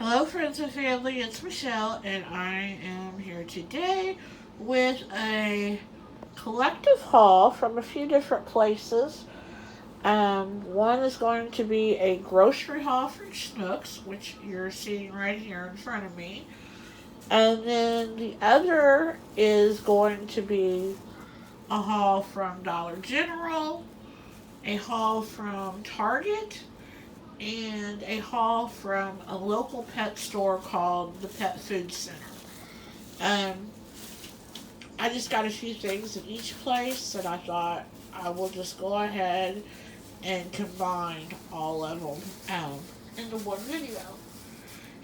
Hello, friends and family. It's Michelle, and I am here today with a collective haul from a few different places. One is going to be a grocery haul from Schnucks, which you're seeing right here in front of me. And then the other is going to be a haul from Dollar General, a haul from Target, and a haul from a local pet store called the Pet Food Center. Um, I just got a few things in each place, and I thought I will just go ahead and combine all of them into one video.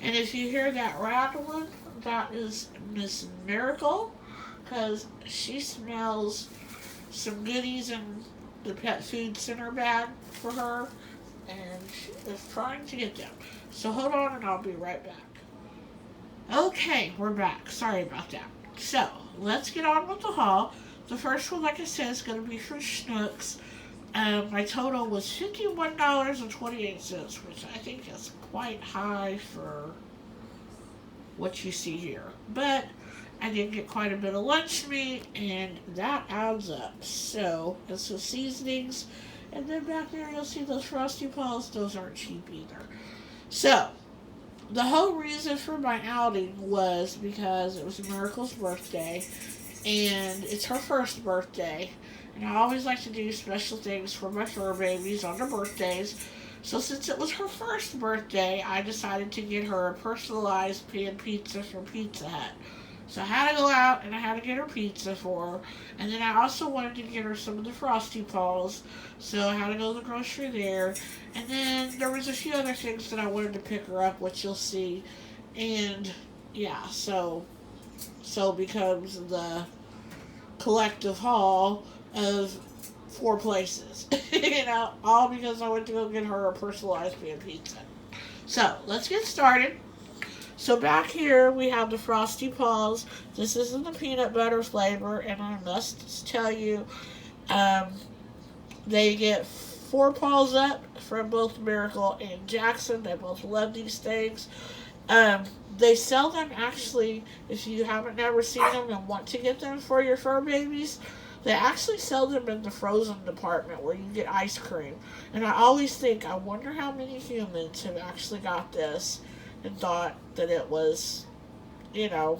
And if you hear that rattling, that is Miss Miracle, because she smells some goodies in the Pet Food Center bag for her, and she is trying to get them. So hold on and I'll be right back. Okay, we're back. Sorry about that. So, let's get on with the haul. The first one, like I said, is going to be from Schnucks. My total was $51.28, which I think is quite high for what you see here. But I did get quite a bit of lunch meat, and that adds up. So, and some seasonings. And then back there, you'll see those Frosty Paws. Those aren't cheap either. So, the whole reason for my outing was because it was Miracle's birthday, and it's her first birthday. And I always like to do special things for my fur babies on their birthdays. So since it was her first birthday, I decided to get her a personalized pan pizza from Pizza Hut. So I had to go out and I had to get her pizza for her. And then I also wanted to get her some of the Frosty Paws. So I had to go to the grocery there. And then there was a few other things that I wanted to pick her up, which you'll see. And yeah, so becomes the collective haul of four places. All because I went to go get her a personalized pan pizza. So let's get started. So back here we have the Frosty Paws. This is in the peanut butter flavor, and I must tell you, um, they get four paws up from both Miracle and Jackson. They both love these things. Um, they sell them actually, if you haven't never seen them and want to get them for your fur babies, they actually sell them in the frozen department where you get ice cream. And I always think, I wonder how many humans have actually got this and thought that it was, you know,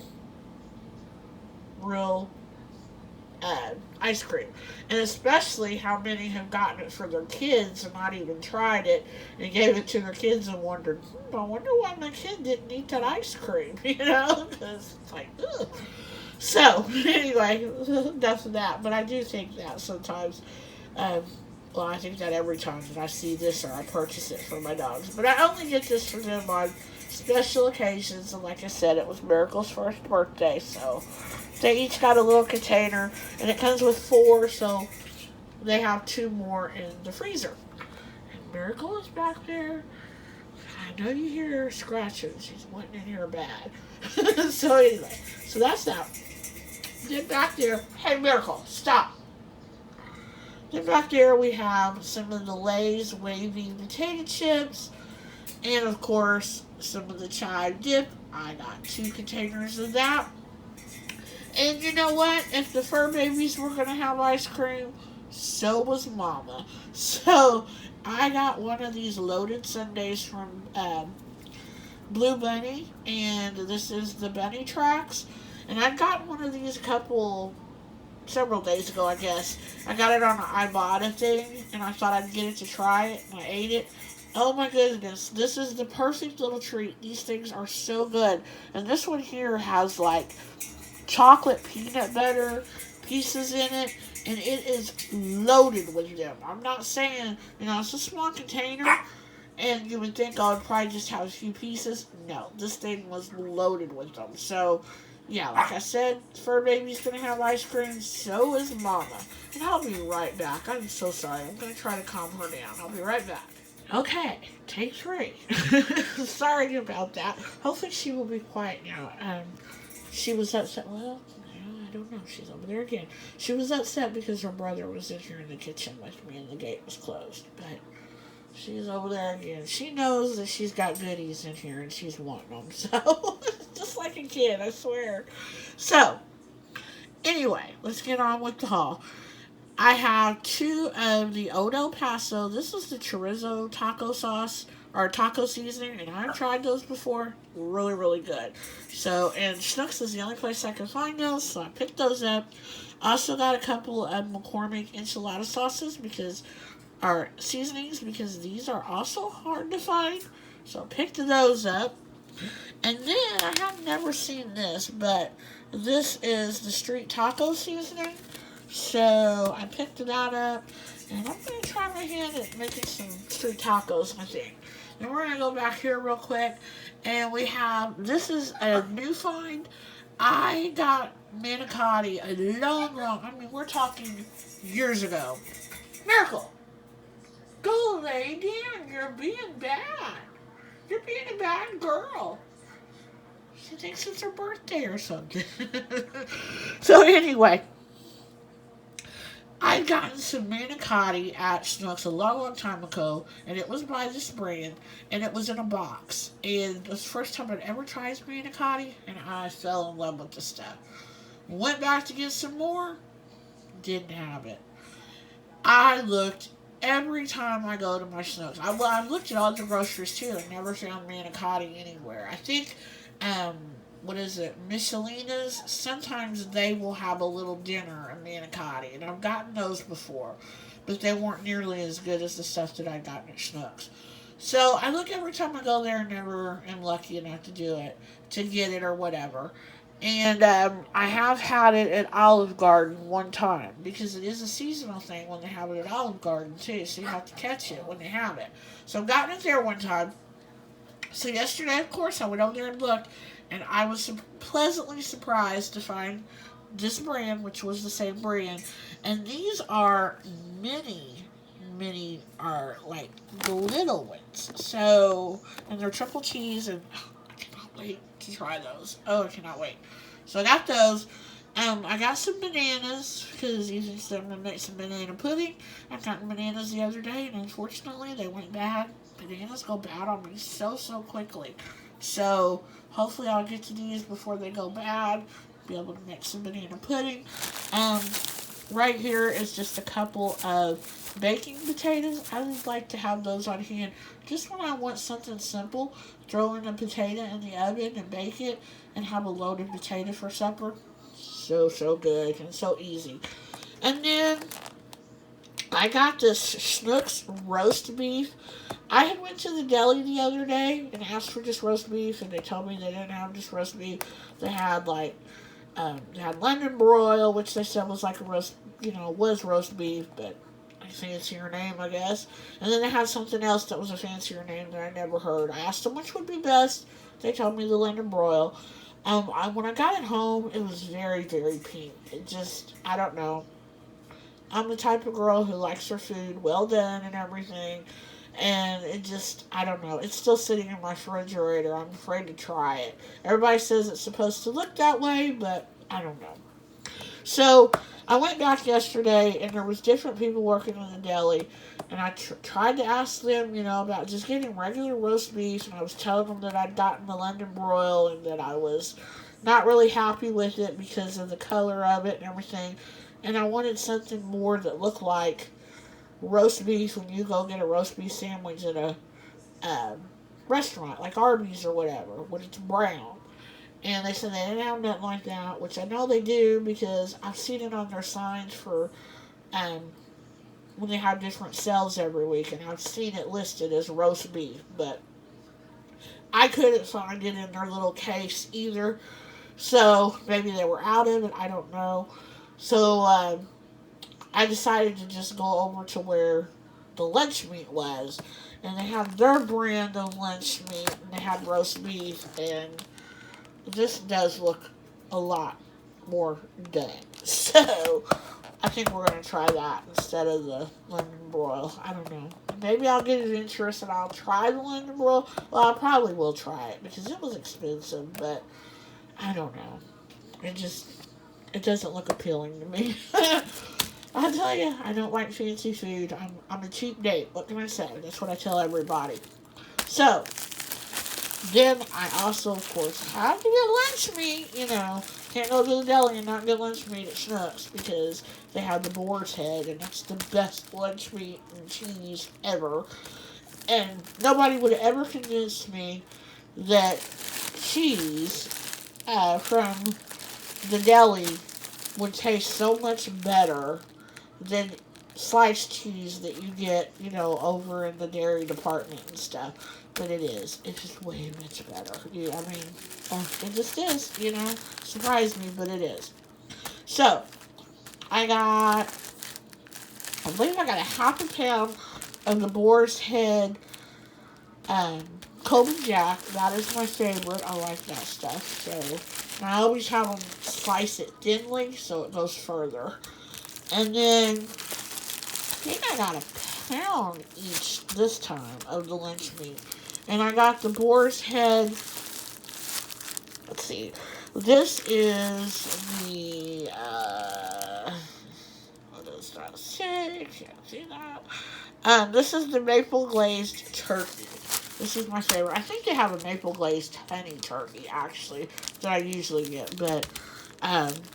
real ice cream. And especially how many have gotten it for their kids and not even tried it and gave it to their kids and wondered, I wonder why my kid didn't eat that ice cream, Because it's like, ugh. So, anyway, enough of that. But I do think that sometimes, um, well, I think that every time that I see this or I purchase it for my dogs. But I only get this for them on special occasions. And like I said, it was Miracle's first birthday. So they each got a little container. And it comes with four. So they have two more in the freezer. And Miracle is back there. I know you hear her scratching. She's wanting in here bad. So anyway, so that's that. Then back there, hey Miracle, stop. Then back there we have some of the Lay's wavy potato chips, and of course some of the chive dip. I got two containers of that. And you know what? If the fur babies were gonna have ice cream, so was Mama. So I got one of these loaded sundaes from Blue Bunny, and this is the Bunny Tracks. And I got one of these several days ago, I guess. I got it on an Ibotta thing, and I thought I'd get it to try it, and I ate it. Oh my goodness, this is the perfect little treat. These things are so good. And this one here has like chocolate peanut butter pieces in it, and it is loaded with them. I'm not saying, it's a small container, and you would think I would probably just have a few pieces. No, this thing was loaded with them. So, yeah, like I said, fur baby's gonna have ice cream. So is Mama. And I'll be right back. I'm so sorry. I'm gonna try to calm her down. I'll be right back. Okay, take three. Sorry about that. Hopefully she will be quiet now. She was upset. Well, I don't know. She's over there again. She was upset because her brother was in here in the kitchen with me and the gate was closed. But She's over there again. She knows that she's got goodies in here and she's wanting them. So, just like a kid, I swear. So, anyway, let's get on with the haul. I have two of the Old El Paso. This is the chorizo taco sauce or taco seasoning, and I've tried those before. Really, really good. So, and Schnuck's is the only place I can find those, so I picked those up. I also got a couple of McCormick enchilada sauces because our seasonings because these are also hard to find. So I picked those up. And then I have never seen this, but this is the street taco seasoning. So I picked that up, and I'm going to try my hand at making some street tacos, I think. And we're going to go back here real quick, and we have, this is a new find. I got manicotti a long, I mean, we're talking years ago. Miracle, go lay down, you're being bad. You're being a bad girl. She thinks it's her birthday or something. So anyway, I'd gotten some manicotti at Schnuck's a long time ago, and it was by this brand, and it was in a box. And it was the first time I'd ever tried manicotti, and I fell in love with the stuff. Went back to get some more, didn't have it. I looked every time I go to my Schnucks. I've looked at all the groceries too. I never found manicotti anywhere. I think, what is it, Michelina's, sometimes they will have a little dinner of manicotti, and I've gotten those before, but they weren't nearly as good as the stuff that I'd gotten at Schnucks. So I look every time I go there and never am lucky enough to do it, to get it or whatever. And I have had it at Olive Garden one time because it is a seasonal thing when they have it at Olive Garden too. So you have to catch it when they have it. So I've gotten it there one time. So yesterday, of course, I went over there and looked, and I was pleasantly surprised to find this brand, which was the same brand. And these are mini are like the little ones. So, and they're triple cheese, and I cannot wait to try those. Oh, I cannot wait. So I got those. I got some bananas because you think I'm going to make some banana pudding. I got bananas the other day, and unfortunately they went bad. Bananas go bad on me so quickly. So hopefully I'll get to these before they go bad. Be able to make some banana pudding. Right here is just a couple of baking potatoes. I would like to have those on hand just when I want something simple. Throw in a potato in the oven and bake it and have a loaded potato for supper. So good and so easy. And then I got this Schnuck's roast beef. I had went to the deli the other day and asked for just roast beef, and they told me they didn't have just roast beef. They had they had London broil, which they said was like a roast, was roast beef, but a fancier name, I guess. And then they had something else that was a fancier name that I never heard. I asked them which would be best. They told me the London broil. When I got it home, it was very pink. It just, I don't know. I'm the type of girl who likes her food well done and everything. And it just, I don't know. It's still sitting in my refrigerator. I'm afraid to try it. Everybody says it's supposed to look that way, but I don't know. So I went back yesterday, and there was different people working in the deli, and I tried to ask them, about just getting regular roast beef, and I was telling them that I'd gotten the London broil and that I was not really happy with it because of the color of it and everything, and I wanted something more that looked like roast beef when you go get a roast beef sandwich at a restaurant, like Arby's or whatever, when it's brown. And they said they didn't have nothing like that, which I know they do because I've seen it on their signs for when they have different sales every week, and I've seen it listed as roast beef, but I couldn't find it in their little case either. So maybe they were out of it, I don't know. So I decided to just go over to where the lunch meat was, and they have their brand of lunch meat, and they had roast beef, and this does look a lot more done. So I think we're going to try that instead of the London broil. I don't know. Maybe I'll get adventurous and I'll try the London broil. Well, I probably will try it because it was expensive, but I don't know. It doesn't look appealing to me. I'll tell you, I don't like fancy food. I'm a cheap date. What can I say? That's what I tell everybody. So, then I also, of course, have to get lunch meat. Can't go to the deli and not get lunch meat at Schnuck's because they have the boar's head, and that's the best lunch meat and cheese ever. And nobody would ever convince me that cheese from the deli would taste so much better than sliced cheese that you get, over in the dairy department and stuff. But it is. It's just way much better. Yeah, I mean, it just is. Surprised me, but it is. So, I got, I believe I got a half a pound of the boar's head um, Kobe Jack. That is my favorite. I like that stuff. So, and I always have them slice it thinly so it goes further. And then, I think I got a pound each this time of the lunch meat. And I got the boar's head. Let's see. This is the, what does that say? Can't see that. This is the maple glazed turkey. This is my favorite. I think they have a maple glazed honey turkey, actually, that I usually get. But,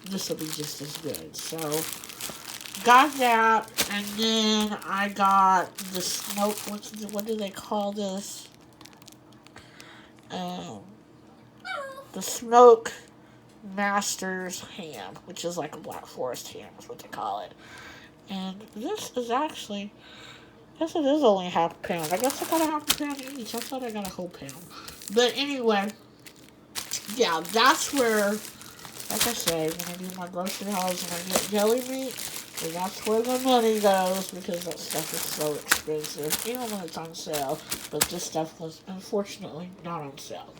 this will be just as good. So, got that. And then I got the smoke. What do they call this? The Smoke Master's ham, which is like a Black Forest ham, is what they call it. And this is actually, I guess it is only half a pound. I guess I got a half a pound each. I thought I got a whole pound. But anyway, yeah, that's where, like I say, when I do my grocery hauls and I get deli meat, that's where the money goes because that stuff is so expensive, even when it's on sale. But this stuff was unfortunately not on sale.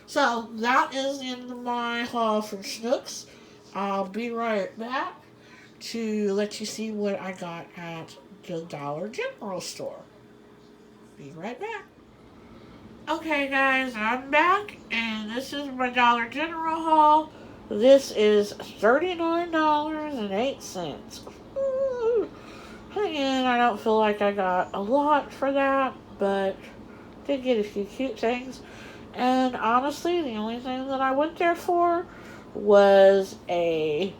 So that is the end of my haul from Schnucks. I'll be right back to let you see what I got at the Dollar General store. Be right back. Okay, guys, I'm back, and this is my Dollar General haul. This is $39.08. Again, I don't feel like I got a lot for that, but did get a few cute things. And honestly, the only thing that I went there for was a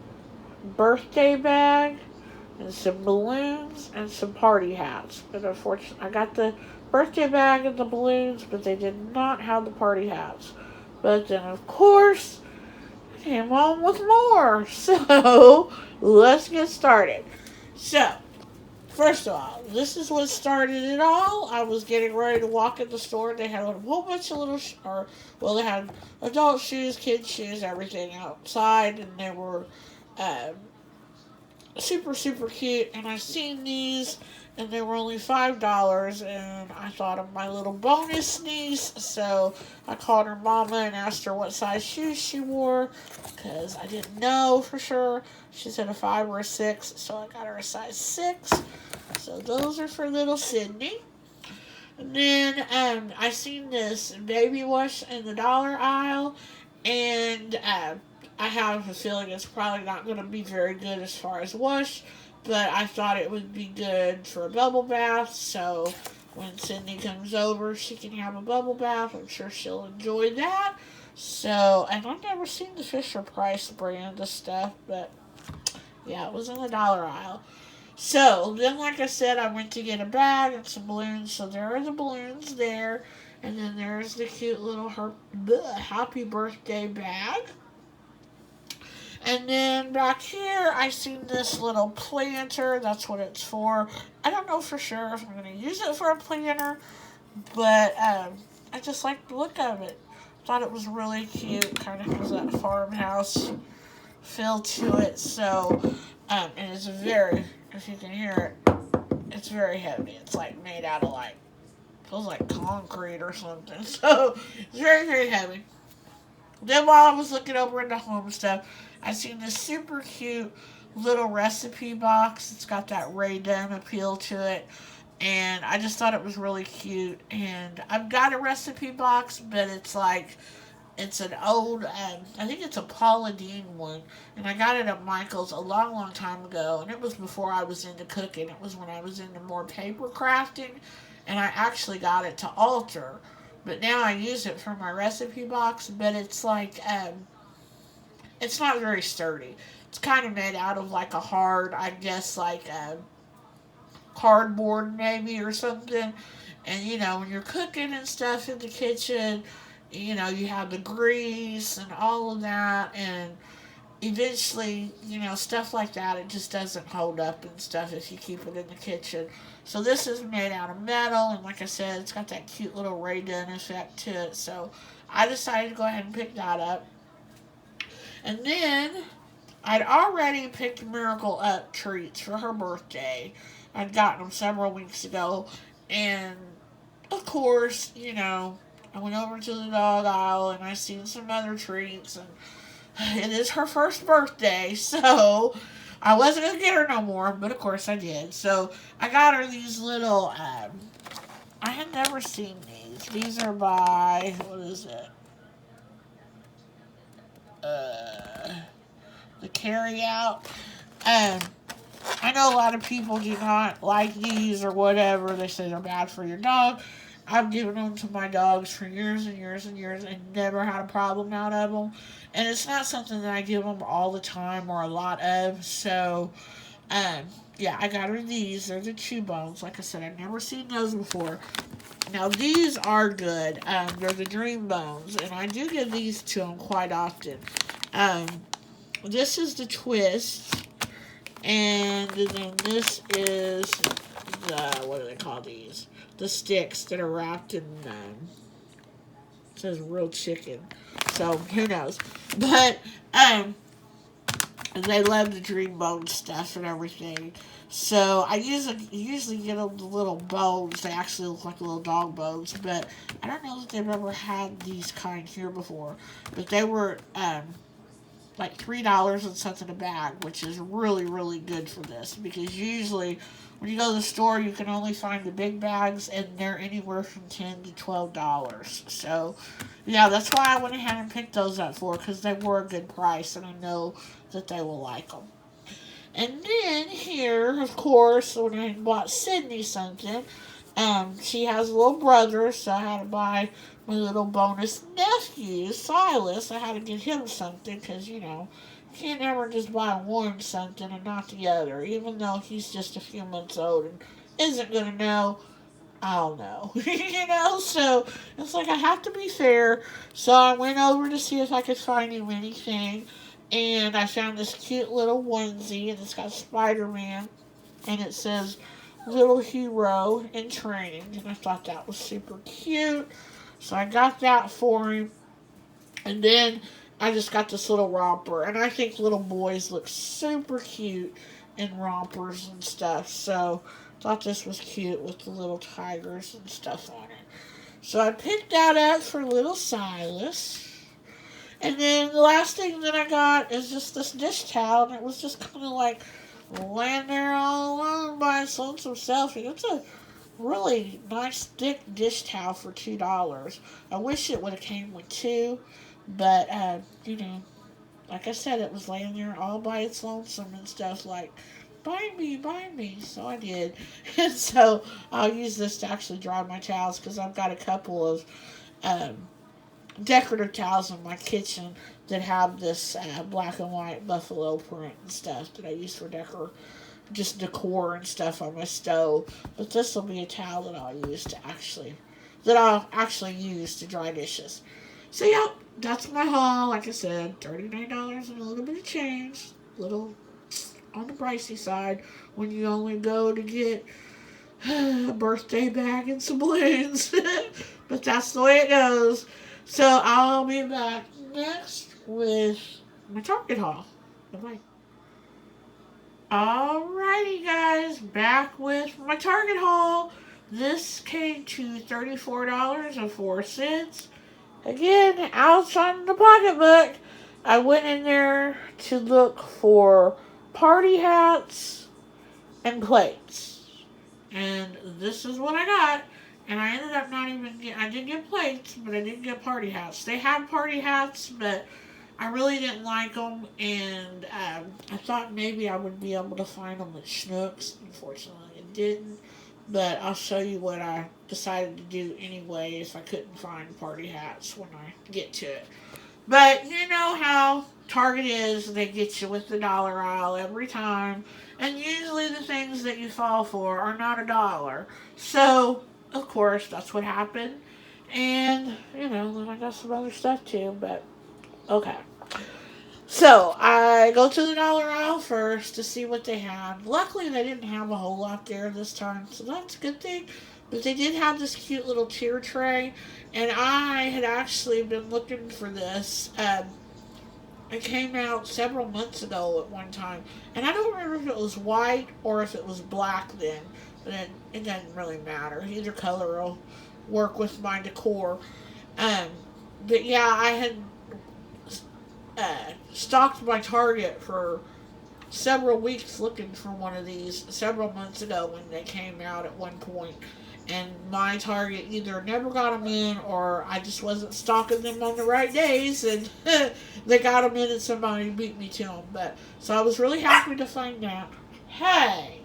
birthday bag and some balloons and some party hats. But unfortunately, I got the birthday bag and the balloons, but they did not have the party hats. But then, of course, I came home with more. So, let's get started. So, first of all, this is what started it all. I was getting ready to walk in the store. They had a whole bunch of they had adult shoes, kids' shoes, everything outside, and they were um, super, super cute. And I seen these, and they were only $5, and I thought of my little bonus niece, so I called her mama and asked her what size shoes she wore, because I didn't know for sure. She said a 5 or a 6, so I got her a size 6. So those are for little Sydney. And then I seen this baby wash in the dollar aisle, and I have a feeling it's probably not going to be very good as far as wash, but I thought it would be good for a bubble bath. So when Sydney comes over, she can have a bubble bath. I'm sure she'll enjoy that. So, and I've never seen the Fisher Price brand of stuff, but yeah, it was in the dollar aisle. So, then, like I said, I went to get a bag and some balloons. So, there are the balloons there. And then there's the cute little happy birthday bag. And then back here, I seen this little planter. That's what it's for. I don't know for sure if I'm going to use it for a planter, but I just like the look of it. Thought it was really cute. Kind of has that farmhouse feel to it. So, and it's very, if you can hear it, it's very heavy. It's like made out of feels like concrete or something. So, it's very, very heavy. Then while I was looking over into home stuff, I seen this super cute little recipe box. It's got that Ray Dunn appeal to it. And I just thought it was really cute. And I've got a recipe box, but it's like It's an old, I think it's a Paula Deen one, and I got it at Michael's a long, long time ago, and it was before I was into cooking. It was when I was into more paper crafting, and I actually got it to alter. But now I use it for my recipe box, but it's not very sturdy. It's kind of made out of like a hard, I guess, like cardboard maybe or something. And when you're cooking and stuff in the kitchen, you have the grease and all of that, and eventually, stuff like that, it just doesn't hold up and stuff if you keep it in the kitchen. So this is made out of metal, and like I said, it's got that cute little ray gun effect to it. So I decided to go ahead and pick that up. And then I'd already picked Miracle up treats for her birthday. I'd gotten them several weeks ago, and of course, I went over to the dog aisle and I seen some other treats, and it is her first birthday, so I wasn't gonna get her no more, but of course I did. So I got her these little. I had never seen these. These are by what is it? The carry out. Um, I know a lot of people do not like these or whatever. They say they're bad for your dog. I've given them to my dogs for years and years and years and never had a problem out of them. And it's not something that I give them all the time or a lot of. So, um, yeah, I got her these. They're the chew bones. Like I said, I've never seen those before. Now, these are good. They're the dream bones. And I do give these to them quite often. Um, this is the twist. And then this is what do they call these? The sticks that are wrapped in, it says real chicken. So, who knows? But, they love the dream bone stuff and everything. So, I usually get them the little bones. They actually look like little dog bones. But, I don't know that they've ever had these kind here before. But they were, like $3 and something a bag, which is really, really good for this, because usually when you go to the store you can only find the big bags and they're anywhere from $10 to $12. So yeah, that's why I went ahead and picked those up for, because they were a good price and I know that they will like them. And then here, of course, when I bought Sydney something, she has a little brother, so I had to buy my little bonus nephew, Silas. I had to get him something because, you can't ever just buy one something and not the other, even though he's just a few months old and isn't going to know. I don't know. So it's like I have to be fair. So I went over to see if I could find him anything. And I found this cute little onesie, and it's got Spider-Man. And it says little hero in training, and I thought that was super cute, so I got that for him. And then I just got this little romper, and I think little boys look super cute in rompers and stuff, so thought this was cute with the little tigers and stuff on it. So I picked that up for little Silas. And then the last thing that I got is just this dish towel, and it was just kind of like laying there all alone by its lonesome self. And it's a really nice thick dish towel for $2. I wish it would have came with two, but like I said, it was laying there all by its lonesome and stuff. Like, buy me, buy me. So I did, and so I'll use this to actually dry my towels, because I've got a couple of um, decorative towels in my kitchen that have this black and white buffalo print and stuff that I use for just decor and stuff on my stove. But this will be a towel that I'll actually use to dry dishes. So yeah, that's my haul. Like I said, $39 and a little bit of change, little on the pricey side when you only go to get a birthday bag and some balloons. But that's the way it goes. So I'll be back next with my Target haul. Bye-bye. Alrighty, guys, back with my Target haul. This came to $34.04. Again, outside the pocketbook, I went in there to look for party hats and plates. And this is what I got. And I ended up not even I did get plates, but I didn't get party hats. They had party hats, but I really didn't like them, and I thought maybe I would be able to find them at Schnucks. Unfortunately, it didn't. But I'll show you what I decided to do anyway if I couldn't find party hats when I get to it. But you know how Target is, they get you with the dollar aisle every time. And usually the things that you fall for are not a dollar. So, of course, that's what happened. And, then I got some other stuff too, but okay. So, I go to the dollar aisle first to see what they had. Luckily, they didn't have a whole lot there this time, so that's a good thing. But they did have this cute little tier tray, and I had actually been looking for this. It came out several months ago at one time, and I don't remember if it was white or if it was black then, but it doesn't really matter. Either color will work with my decor. Um, but yeah, I had stalked my Target for several weeks looking for one of these several months ago when they came out at one point, and my Target either never got them in or I just wasn't stocking them on the right days, and they got them in and somebody beat me to them. But so I was really happy to find out. Hey,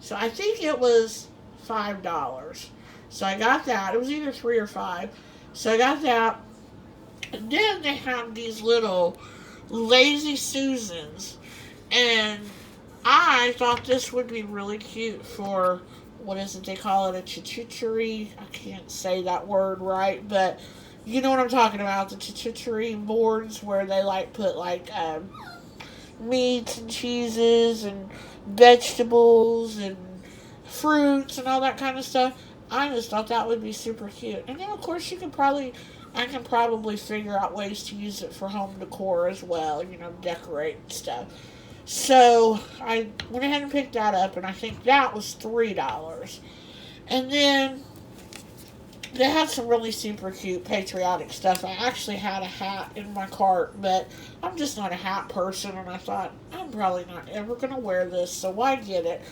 so I think it was $5. So I got that. It was either 3 or 5. So I got that. And then they have these little lazy Susans, and I thought this would be really cute for, what is it, they call it a chitchery. I can't say that word right, but you know what I'm talking about, the chitchery boards where they like put like meats and cheeses and vegetables and fruits and all that kind of stuff. I just thought that would be super cute. And then of course I can probably figure out ways to use it for home decor as well, decorate and stuff. So I went ahead and picked that up, and I think that was $3. And then they had some really super cute patriotic stuff. I actually had a hat in my cart, but I'm just not a hat person, and I thought, I'm probably not ever going to wear this, so why get it?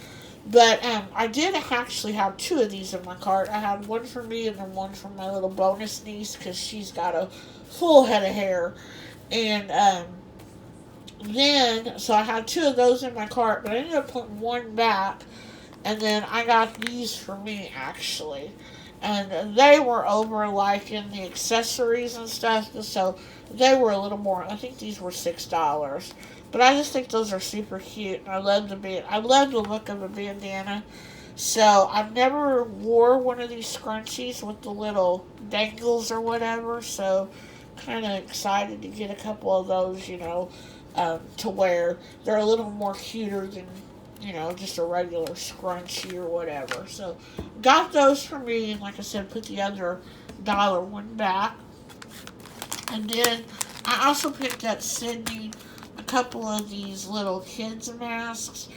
But I did actually have 2 of these in my cart. I had one for me and then one for my little bonus niece because she's got a full head of hair. And then, so I had 2 of those in my cart, but I ended up putting one back. And then I got these for me, actually. And they were over, like, in the accessories and stuff. So they were a little more, I think these were $6. But I just think those are super cute. And I love the look of a bandana. So I've never wore one of these scrunchies with the little dangles or whatever. So kind of excited to get a couple of those, to wear. They're a little more cuter than, just a regular scrunchie or whatever. So got those for me, and like I said, put the other dollar one back. And then I also picked up Sydney a couple of these little kids masks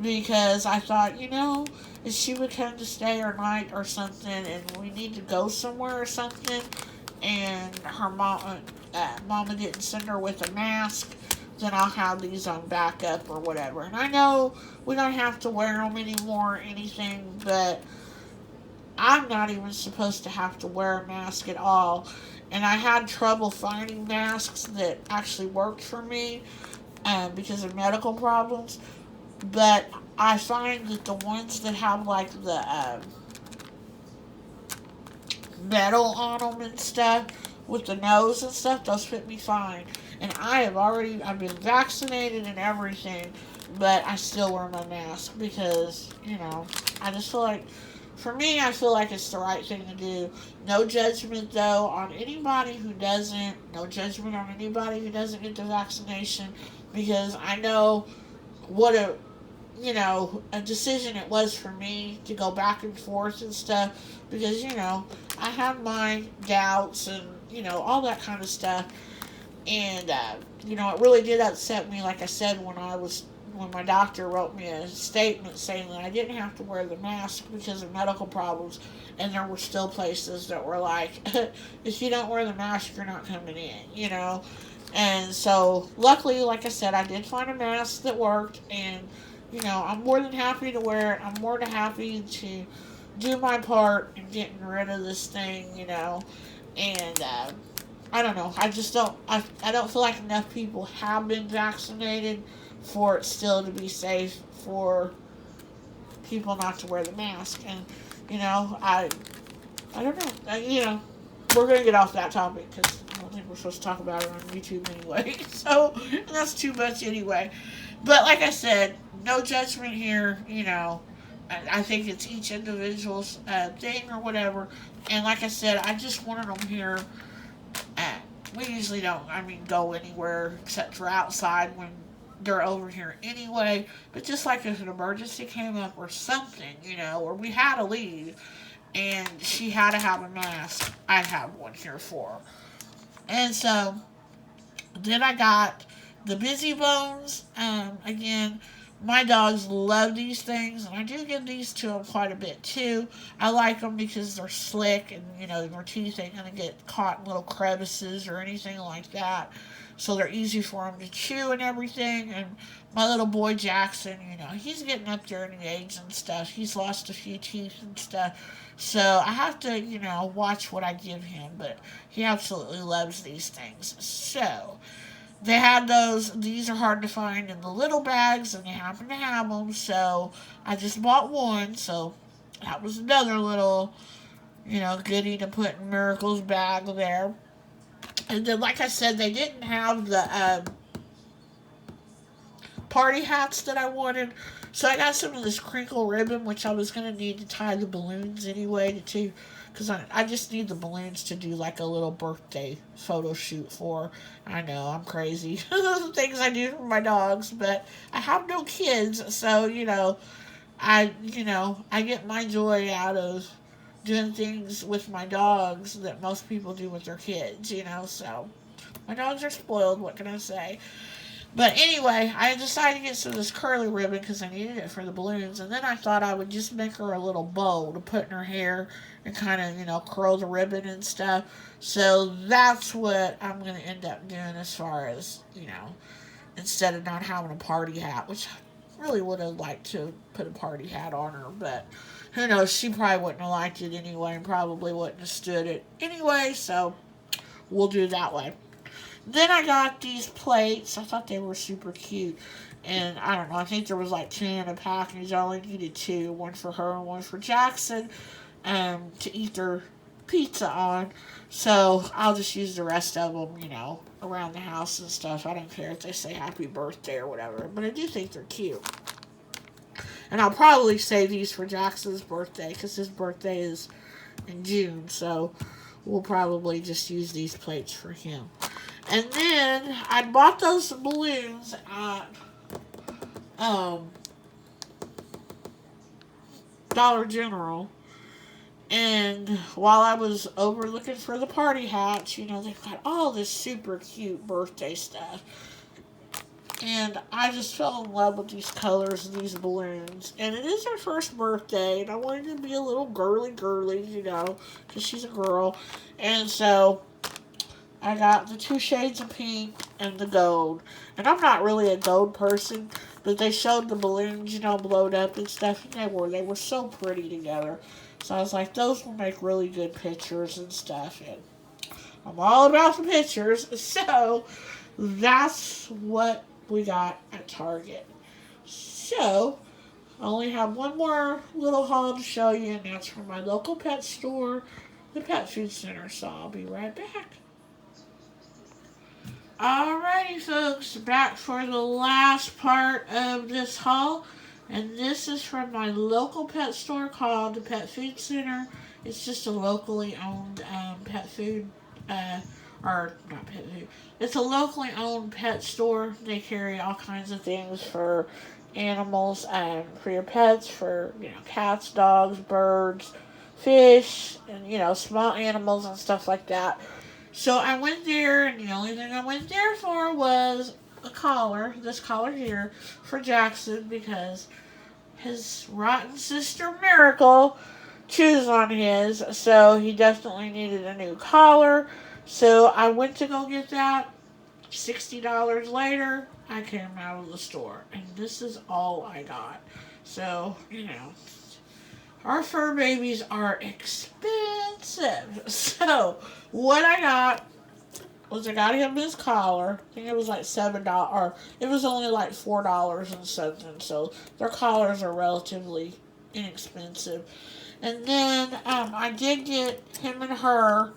because I thought, if she would come to stay or night or something and we need to go somewhere or something, and her mama didn't send her with a mask, then I'll have these on backup or whatever. And I know we don't have to wear them anymore or anything, but I'm not even supposed to have to wear a mask at all. And I had trouble finding masks that actually worked for me because of medical problems. But I find that the ones that have like the metal on them and stuff with the nose and stuff, those fit me fine. And I've been vaccinated and everything, but I still wear my mask because, I just feel like, for me, I feel like it's the right thing to do. No judgment, though, on anybody who doesn't. No judgment on anybody who doesn't get the vaccination, because I know what a decision it was for me to go back and forth and stuff, because, I have my doubts and, all that kind of stuff. And, it really did upset me, like I said, when my doctor wrote me a statement saying that I didn't have to wear the mask because of medical problems, and there were still places that were like, if you don't wear the mask, you're not coming in, And so, luckily, like I said, I did find a mask that worked, and, I'm more than happy to wear it. I'm more than happy to do my part in getting rid of this thing, and I don't know. I just don't. I don't feel like enough people have been vaccinated for it still to be safe for people not to wear the mask. And I don't know. We're gonna get off that topic because I don't think we're supposed to talk about it on YouTube anyway. So that's too much anyway. But like I said, no judgment here. I think it's each individual's thing or whatever. And like I said, I just wanted them here. We usually don't, go anywhere except for outside when they're over here anyway. But just like if an emergency came up or something, or we had to leave and she had to have a mask, I'd have one here for her. And so then I got the Busy Bones. Again, my dogs love these things, and I do give these to them quite a bit too. I like them because they're slick, and their teeth ain't gonna get caught in little crevices or anything like that. So they're easy for them to chew and everything. And my little boy Jackson, he's getting up there in age and stuff. He's lost a few teeth and stuff. So I have to, watch what I give him. But he absolutely loves these things. So they had those. These are hard to find in the little bags, and they happen to have them. So I just bought one. So that was another little, goodie to put in Miracle's bag there. And then, like I said, they didn't have the party hats that I wanted. So I got some of this crinkle ribbon, which I was going to need to tie the balloons anyway, because I just need the balloons to do like a little birthday photo shoot for. I know, I'm crazy. Things I do for my dogs, but I have no kids, so, I get my joy out of doing things with my dogs that most people do with their kids, so my dogs are spoiled, what can I say? But anyway, I decided to get some of this curly ribbon because I needed it for the balloons. And then I thought I would just make her a little bow to put in her hair and kind of, curl the ribbon and stuff. So that's what I'm going to end up doing as far as, instead of not having a party hat, which I really would have liked to put a party hat on her. But who knows, she probably wouldn't have liked it anyway and probably wouldn't have stood it anyway. So we'll do it that way. Then I got these plates. I thought they were super cute. And I don't know, I think there was like 2 in a package. I only needed 2. One for her and one for Jackson to eat their pizza on. So I'll just use the rest of them, around the house and stuff. I don't care if they say happy birthday or whatever. But I do think they're cute. And I'll probably save these for Jackson's birthday because his birthday is in June. So we'll probably just use these plates for him. And then I bought those balloons at Dollar General. And while I was over looking for the party hats, they've got all this super cute birthday stuff. And I just fell in love with these colors and these balloons. And it is her first birthday, and I wanted to be a little girly, because she's a girl. And so I got the 2 shades of pink and the gold. And I'm not really a gold person, but they showed the balloons, blowed up and stuff, and they were so pretty together. So I was like, those will make really good pictures and stuff. And I'm all about the pictures, so that's what we got at Target. So I only have one more little haul to show you, and that's from my local pet store, the Pet Food Center. So I'll be right back. Alrighty, folks, back for the last part of this haul. And this is from my local pet store called the Pet Food Center. It's just a locally owned pet food, or not pet food. It's a locally owned pet store. They carry all kinds of things for animals, for your pets, for, cats, dogs, birds, fish, and, small animals and stuff like that. So I went there, and the only thing I went there for was a collar, this collar here, for Jackson, because his rotten sister Miracle chews on his, so he definitely needed a new collar. So I went to go get that. $60 later, I came out of the store, and this is all I got. So, Our fur babies are expensive. So, what I got was I got him his collar. I think it was like $7, or it was only like $4 and something. So, their collars are relatively inexpensive. And then I did get him and her,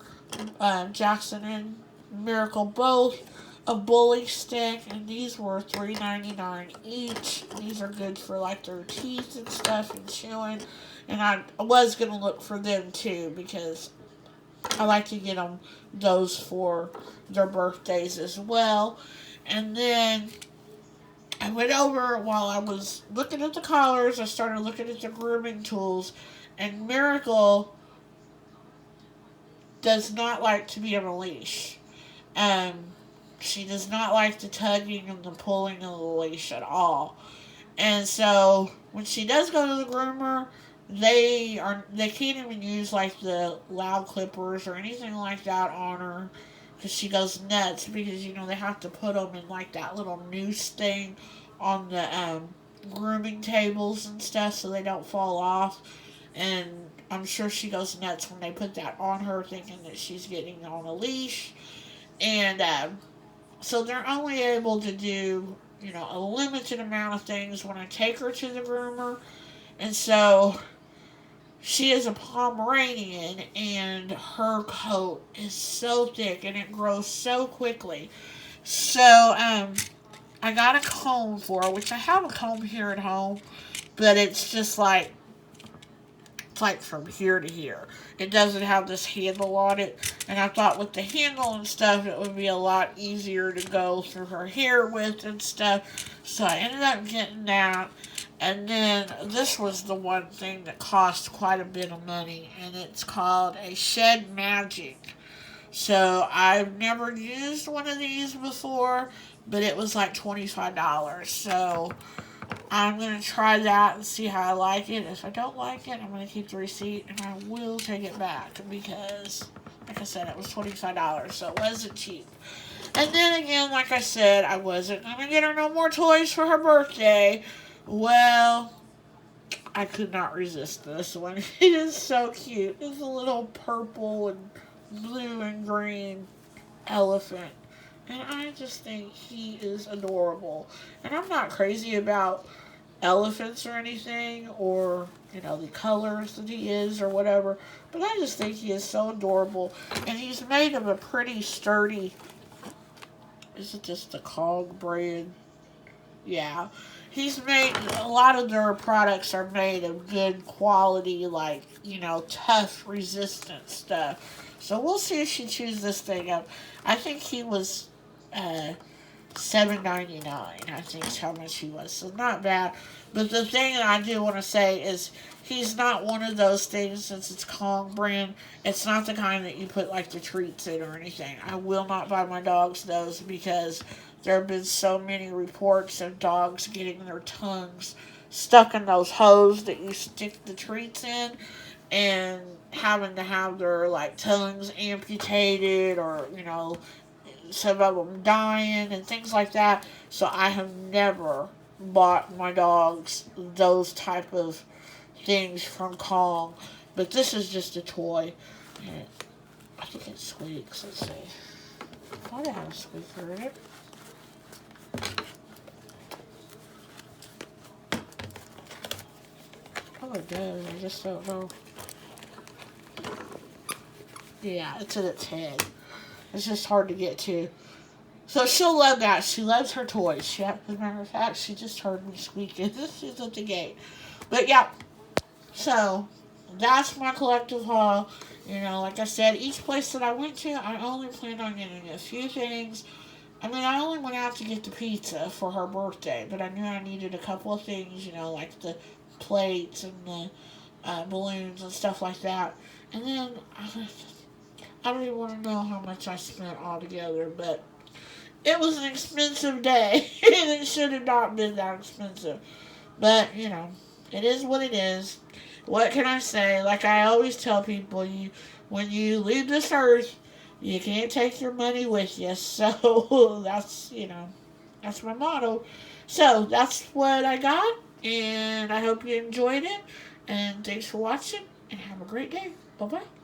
Jackson and Miracle, both a bully stick, and these were $3.99 each. These are good for like their teeth and stuff and chewing. And I was gonna look for them too because I like to get them those for their birthdays as well. And then I went over while I was looking at the collars. I started looking at the grooming tools, and Miracle does not like to be on a leash. Um, she does not like the tugging and the pulling of the leash at all. And so when she does go to the groomer, they can't even use like the loud clippers or anything like that on her because she goes nuts because they have to put them in like that little noose thing on the grooming tables and stuff so they don't fall off. And I'm sure she goes nuts when they put that on her, thinking that she's getting on a leash. And so they're only able to do, a limited amount of things when I take her to the groomer. And so she is a Pomeranian, and her coat is so thick and it grows so quickly. So I got a comb for her, which I have a comb here at home, but it's just like from here to here. It doesn't have this handle on it. And I thought with the handle and stuff, it would be a lot easier to go through her hair with and stuff. So I ended up getting that. And then this was the one thing that cost quite a bit of money. And it's called a Shed Magic. So I've never used one of these before, but it was like $25. So I'm going to try that and see how I like it. If I don't like it, I'm going to keep the receipt and I will take it back because, like I said, it was $25, so it wasn't cheap. And then again, like I said, I wasn't going to get her no more toys for her birthday. Well, I could not resist this one. It is so cute. It's a little purple and blue and green elephant. And I just think he is adorable. And I'm not crazy about elephants or anything, or, the colors that he is or whatever. But I just think he is so adorable. And he's made of a pretty sturdy, is it just the Cog brand? Yeah. He's made, a lot of their products are made of good quality, like, tough, resistant stuff. So we'll see if she chews this thing up. I think he was $7.99. I think is how much he was. So not bad. But the thing that I do want to say is he's not one of those things, since it's Kong brand. It's not the kind that you put like the treats in or anything. I will not buy my dogs those because there have been so many reports of dogs getting their tongues stuck in those holes that you stick the treats in, and having to have their like tongues amputated, or some of them dying and things like that. So I have never bought my dogs those type of things from Kong. But this is just a toy. And I think it squeaks. Let's see. I thought it had a squeaker in it. Oh, it does. I just don't know. Yeah, it's in its head. It's just hard to get to. So she'll love that. She loves her toys. As a matter of fact, she just heard me squeaking. She's at the gate. But yeah, so that's my collective haul. Like I said, each place that I went to, I only planned on getting a few things. I only went out to get the pizza for her birthday, but I knew I needed a couple of things, like the plates and the balloons and stuff like that. And then I don't even want to know how much I spent altogether, but it was an expensive day. It should have not been that expensive. But, it is what it is. What can I say? Like I always tell people, when you leave this earth, you can't take your money with you. So that's my motto. So that's what I got, and I hope you enjoyed it. And thanks for watching, and have a great day. Bye-bye.